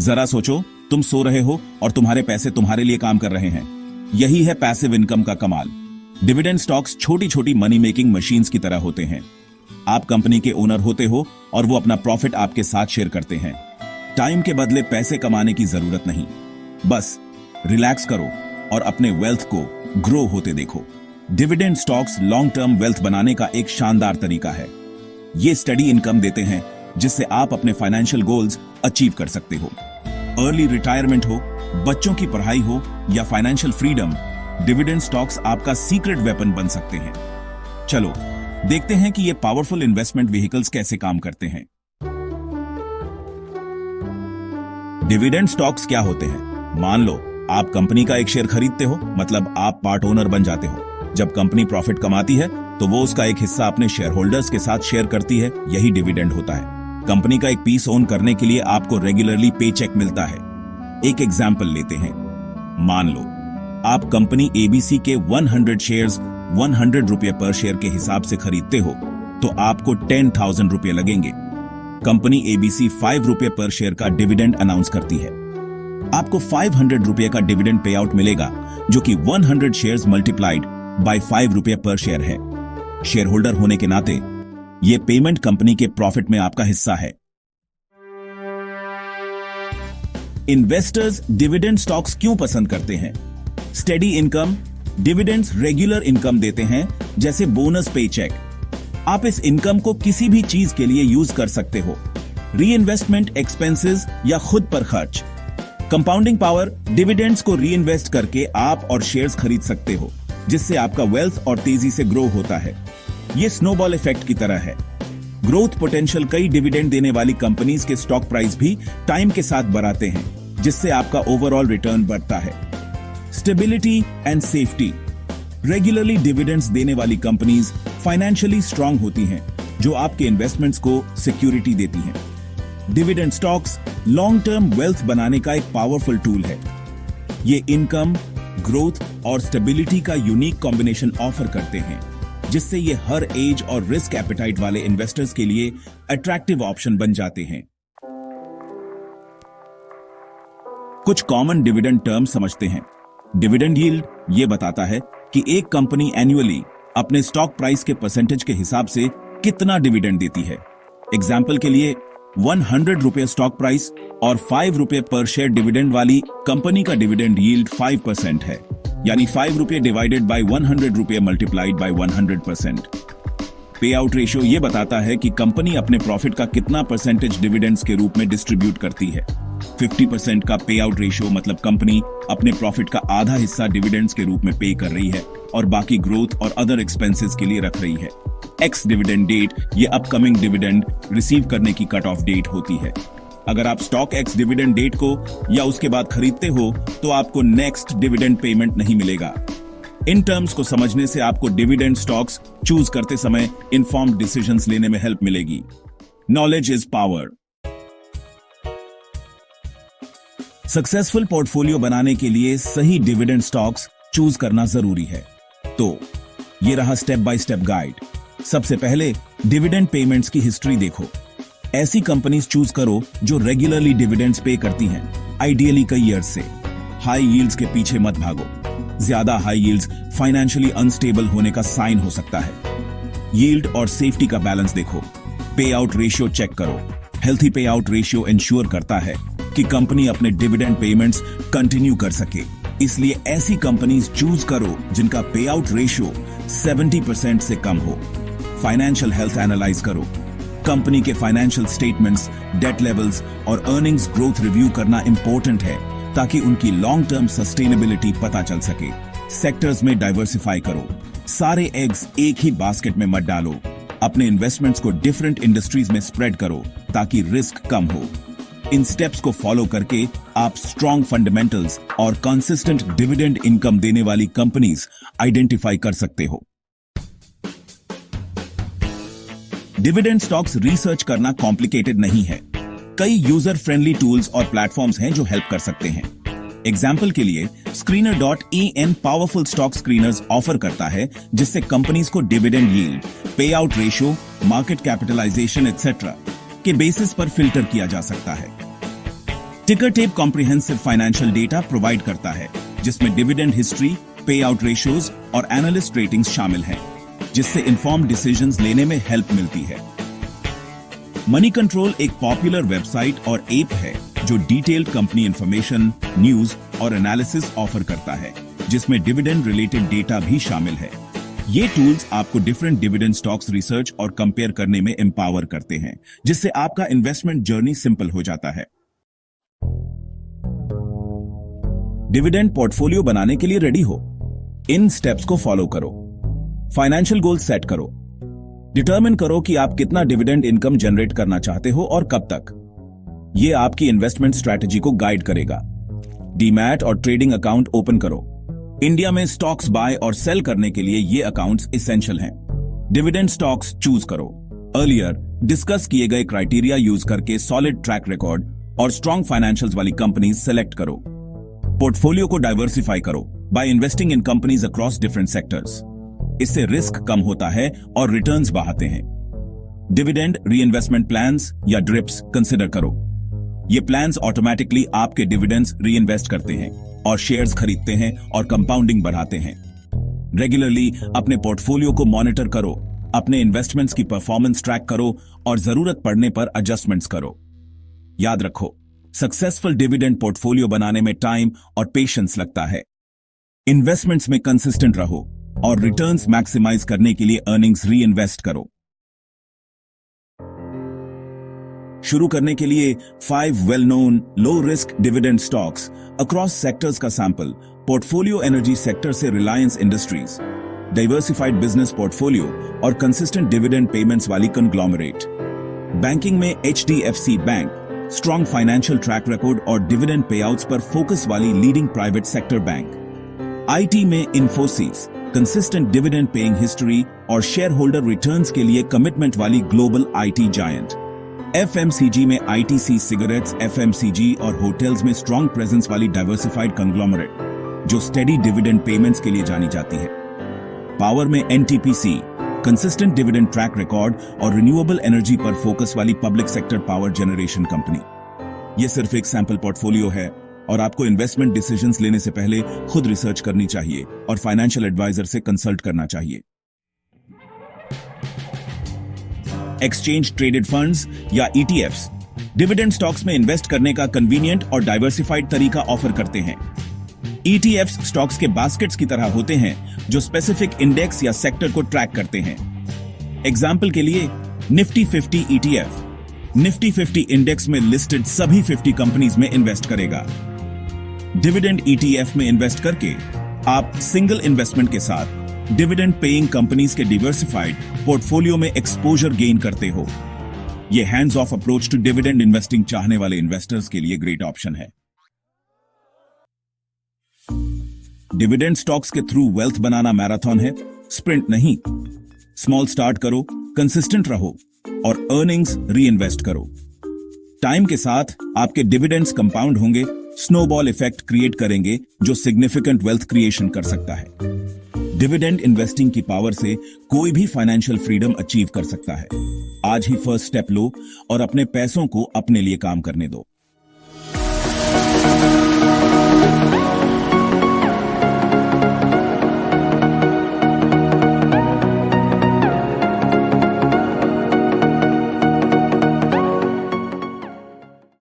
जरा सोचो, तुम सो रहे हो और तुम्हारे पैसे तुम्हारे लिए काम कर रहे हैं। यही है पैसिव इनकम का कमाल। डिविडेंड स्टॉक्स छोटी छोटी मनी मेकिंग मशीन्स की तरह होते हैं। आप कंपनी के ओनर होते हो और वो अपना प्रॉफिट आपके साथ शेयर करते हैं। टाइम के बदले पैसे कमाने की जरूरत नहीं, बस रिलैक्स करो और अपने वेल्थ को ग्रो होते देखो। Dividend stocks long term wealth बनाने का एक शानदार तरीका है। ये स्टडी इनकम देते हैं जिससे आप अपने फाइनेंशियल गोल्स अचीव कर सकते हो। अर्ली रिटायरमेंट हो, बच्चों की पढ़ाई हो या फाइनेंशियल फ्रीडम, डिविडेंड स्टॉक्स आपका सीक्रेट वेपन बन सकते हैं। चलो देखते हैं कि ये पावरफुल इन्वेस्टमेंट व्हीकल्स कैसे काम करते हैं। डिविडेंड स्टॉक्स क्या होते हैं? मान लो आप कंपनी का एक शेयर खरीदते हो, मतलब आप पार्ट ओनर बन जाते हो। जब कंपनी प्रॉफिट कमाती है तो वो उसका एक हिस्सा अपने शेयर होल्डर्स के साथ शेयर करती है, यही डिविडेंड होता है। कंपनी का एक पीस ओन करने के लिए आपको रेगुलरली पे चेक मिलता है। एक एग्जाम्पल लेते हैं। मान लो आप कंपनी एबीसी के 100 शेयर्स 100 रुपये पर शेयर के हिसाब से खरीदते हो तो आपको 10,000 रुपये लगेंगे। कंपनी एबीसी 5 रुपये पर शेयर का डिविडेंड अनाउंस करती है। आपको 500 रुपये का डिविडेंड पे आउट मिलेगा, जो कि 100 शेयर्स मल्टीप्लाइड बाय 5 रुपये पर शेयर है। शेयर होल्डर होने के नाते यह पेमेंट कंपनी के प्रॉफिट में आपका हिस्सा है। इन्वेस्टर्स डिविडेंड स्टॉक्स क्यों पसंद करते हैं? Steady income. Dividends regular income देते हैं, जैसे बोनस पे चेक। आप इस इनकम को किसी भी चीज के लिए यूज कर सकते हो, री इन्वेस्टमेंट, एक्सपेंसेस या खुद पर खर्च। Compounding power. डिविडेंड्स को री इन्वेस्ट करके आप और शेयर्स खरीद सकते हो, जिससे आपका वेल्थ और तेजी से ग्रो होता है। यह स्नोबॉल इफेक्ट की तरह है। Growth potential. कई डिविडेंड देने वाली कंपनीज के स्टॉक प्राइस भी टाइम के साथ बढ़ाते हैं, जिससे आपका ओवरऑल रिटर्न बढ़ता है। Stability and safety. Regularly dividends देने वाली कंपनीज फाइनेंशियली स्ट्रांग होती हैं, जो आपके इन्वेस्टमेंट्स को सिक्योरिटी देती हैं। Dividend stocks long term wealth बनाने का एक पावरफुल टूल है। ये इनकम, ग्रोथ और स्टेबिलिटी का यूनिक कॉम्बिनेशन ऑफर करते हैं, जिससे ये हर एज और रिस्क एपेटाइट वाले इन्वेस्टर्स के लिए अट्रैक्टिव ऑप्शन बन जाते हैं। कुछ कॉमन डिविडेंड टर्म्स समझते हैं। डिविडेंड यील्ड ये बताता है कि एक कंपनी एनुअली अपने स्टॉक प्राइस के परसेंटेज के हिसाब से कितना डिविडेंड देती है। एग्जाम्पल के लिए 100 रुपये स्टॉक प्राइस और 5 रुपये पर शेयर डिविडेंड वाली कंपनी का डिविडेंड यील्ड 5% है, यानी 5 रुपये डिवाइडेड बाय 100 रुपये मल्टीप्लाइड बाय 100%। पे आउट रेशियो ये बताता है कि कंपनी अपने प्रॉफिट का कितना परसेंटेज डिविडेंड्स के रूप में डिस्ट्रीब्यूट करती है। 50% का पे आउट रेशियो मतलब कंपनी अपने प्रॉफिट का आधा हिस्सा डिविडेंड्स के रूप में पे कर रही है और बाकी ग्रोथ और अदर एक्सपेंसेस के लिए रख रही है। एक्स डिविडेंड डेट ये अपकमिंग डिविडेंड रिसीव करने की कट ऑफ डेट होती है। अगर आप स्टॉक एक्स डिविडेंड डेट को या उसके बाद खरीदते हो तो आपको नेक्स्ट डिविडेंड पेमेंट नहीं मिलेगा। इन टर्म्स को समझने से आपको डिविडेंड स्टॉक्स चूज करते समय इन्फॉर्म्ड डिसीजंस लेने में हेल्प मिलेगी। Knowledge is power. Successful portfolio बनाने के लिए सही डिविडेंड स्टॉक्स चूज करना जरूरी है। तो ये रहा स्टेप बाय स्टेप गाइड। सबसे पहले डिविडेंड पेमेंट्स की हिस्ट्री देखो। ऐसी कंपनीज चूज करो जो रेगुलरली डिविडेंड्स पे करती हैं, आइडियली कई ईयर्स से। हाई यील्ड्स के पीछे मत भागो। ज्यादा हाई यील्ड्स फाइनेंशियली अनस्टेबल होने का साइन हो सकता है। यील्ड और सेफ्टी का बैलेंस देखो। पे आउट रेशियो चेक करो। हेल्थी पे आउट रेशियो इंश्योर करता है कि कंपनी अपने डिविडेंड पेमेंट्स कंटिन्यू कर सके। इसलिए ऐसी कंपनीज चूज करो जिनका पे आउट रेशियो 70% से कम हो। फाइनेंशियल हेल्थ एनालाइज करो। कंपनी के फाइनेंशियल स्टेटमेंट्स, डेट लेवल्स और अर्निंग्स ग्रोथ रिव्यू करना इंपॉर्टेंट है, ताकि उनकी लॉन्ग टर्म सस्टेनेबिलिटी पता चल सके। सेक्टर्स में डाइवर्सिफाई करो। सारे एग्स एक ही बास्केट में मत डालो। अपने इन्वेस्टमेंट्स को डिफरेंट इंडस्ट्रीज में स्प्रेड करो ताकि रिस्क कम हो। इन स्टेप्स को फॉलो करके आप स्ट्रॉन्ग फंडामेंटल्स और कंसिस्टेंट डिविडेंड इनकम देने वाली कंपनीज आइडेंटिफाई कर सकते हो। डिविडेंड स्टॉक्स रिसर्च करना कॉम्प्लिकेटेड नहीं है। कई यूजर फ्रेंडली टूल्स और प्लेटफॉर्म्स हैं जो हेल्प कर सकते हैं। एग्जाम्पल के लिए Screener.in powerful stock screeners offer करता है, जिससे कंपनीज को dividend yield, pay out ratio, market capitalisation etcetera के बेसिस पर फिल्टर किया जा सकता है। Ticker tape comprehensive financial data provide करता है, जिसमें dividend history, pay out ratios और एनालिस्ट रेटिंग्स शामिल हैं, जिससे इन्फॉर्म्ड डिसीजंस लेने में हेल्प मिलती है। मनी कंट्रोल एक पॉपुलर वेबसाइट और ऐप है जो डिटेल्ड कंपनी इंफॉर्मेशन, न्यूज और एनालिसिस ऑफर करता है, जिसमें डिविडेंड रिलेटेड डेटा भी शामिल है। ये टूल्स आपको डिफरेंट डिविडेंड स्टॉक्स रिसर्च और कंपेयर करने में एम्पावर करते हैं, जिससे आपका इन्वेस्टमेंट जर्नी सिंपल हो जाता है। डिविडेंड पोर्टफोलियो बनाने के लिए रेडी हो? इन स्टेप्स को फॉलो करो। फाइनेंशियल गोल सेट करो। डिटरमिन करो कि आप कितना डिविडेंड इनकम जनरेट करना चाहते हो और कब तक। यह आपकी इन्वेस्टमेंट स्ट्रैटेजी को गाइड करेगा। डीमैट और ट्रेडिंग अकाउंट ओपन करो। इंडिया में स्टॉक्स बाय और सेल करने के लिए ये अकाउंट्स एसेंशियल हैं। डिविडेंड स्टॉक्स चूज करो। अर्लियर डिस्कस किए गए क्राइटेरिया यूज करके सॉलिड ट्रैक रिकॉर्ड और स्ट्रॉन्ग फाइनेंशियल्स वाली कंपनीज सेलेक्ट करो। पोर्टफोलियो को डाइवर्सिफाई करो by investing in companies across different sectors. इससे रिस्क कम होता है और रिटर्न्स बढ़ाते हैं। डिविडेंड रीइन्वेस्टमेंट प्लान्स या ड्रिप्स कंसिडर करो। ये प्लान्स ऑटोमेटिकली आपके डिविडेंड्स रीइन्वेस्ट करते हैं और शेयर्स खरीदते हैं और कंपाउंडिंग बढ़ाते हैं। रेगुलरली अपने पोर्टफोलियो को मॉनिटर करो, अपने इन्वेस्टमेंट्स की परफॉर्मेंस ट्रैक करो और जरूरत पड़ने पर एडजस्टमेंट्स करो। याद रखो, सक्सेसफुल डिविडेंड पोर्टफोलियो बनाने में टाइम और पेशेंस लगता है। इन्वेस्टमेंट्स में कंसिस्टेंट रहो और रिटर्न्स मैक्सिमाइज करने के लिए अर्निंग्स रीइन्वेस्ट करो। शुरू करने के लिए 5 well known low risk dividend stocks across sectors का सैंपल। पोर्टफोलियो एनर्जी सेक्टर से Reliance industries, diversified business portfolio और कंसिस्टेंट डिविडेंड पेमेंट्स वाली कंग्लोमरेट। बैंकिंग में HDFC bank, strong financial track record और डिविडेंड पेआउट्स पर फोकस वाली leading private sector bank. IT में Infosys, consistent dividend paying history और शेयर होल्डर रिटर्न्स के लिए कमिटमेंट वाली ग्लोबल IT जायंट। FMCG में ITC सिगरेट्स, FMCG और होटल्स में स्ट्रॉन्ग प्रेजेंस वाली डाइवर्सिफाइड कंग्लोमरेट, जो स्टेडी डिविडेंड पेमेंट्स के लिए जानी जाती है। पावर में NTPC, consistent dividend track record और रिन्यूएबल एनर्जी पर फोकस वाली public sector power generation company. यह सिर्फ एक सैंपल पोर्टफोलियो है और आपको इन्वेस्टमेंट डिसीजंस लेने से पहले खुद रिसर्च करनी चाहिए और फाइनेंशियल एडवाइजर से कंसल्ट करना चाहिए। एक्सचेंज ट्रेडेड फंड्स या ETFs डिविडेंड स्टॉक्स में इन्वेस्ट करने का कन्वीनियंट और डाइवर्सिफाइड तरीका ऑफर करते हैं। ETFs स्टॉक्स के बास्केट्स की तरह होते हैं जो स्पेसिफिक इंडेक्स या सेक्टर को ट्रैक करते हैं। एग्जाम्पल के लिए निफ्टी 50 ETF निफ्टी 50 इंडेक्स में लिस्टेड सभी 50 कंपनीज में इन्वेस्ट करेगा। डिविडेंड ETF में इन्वेस्ट करके आप सिंगल इन्वेस्टमेंट के साथ डिविडेंड पेइंग कंपनीज के डिवर्सिफाइड पोर्टफोलियो में एक्सपोजर गेन करते हो। यह hands off approach to dividend investing चाहने वाले इन्वेस्टर्स के लिए ग्रेट ऑप्शन है। डिविडेंड स्टॉक्स के थ्रू वेल्थ बनाना मैराथन है, स्प्रिंट नहीं। स्मॉल स्टार्ट करो, कंसिस्टेंट रहो और अर्निंग्स रीइन्वेस्ट करो। टाइम के साथ आपके डिविडेंड्स कंपाउंड होंगे, स्नोबॉल इफेक्ट क्रिएट करेंगे जो सिग्निफिकेंट वेल्थ क्रिएशन कर सकता है। डिविडेंड इन्वेस्टिंग की पावर से कोई भी फाइनेंशियल फ्रीडम अचीव कर सकता है। आज ही फर्स्ट स्टेप लो और अपने पैसों को अपने लिए काम करने दो।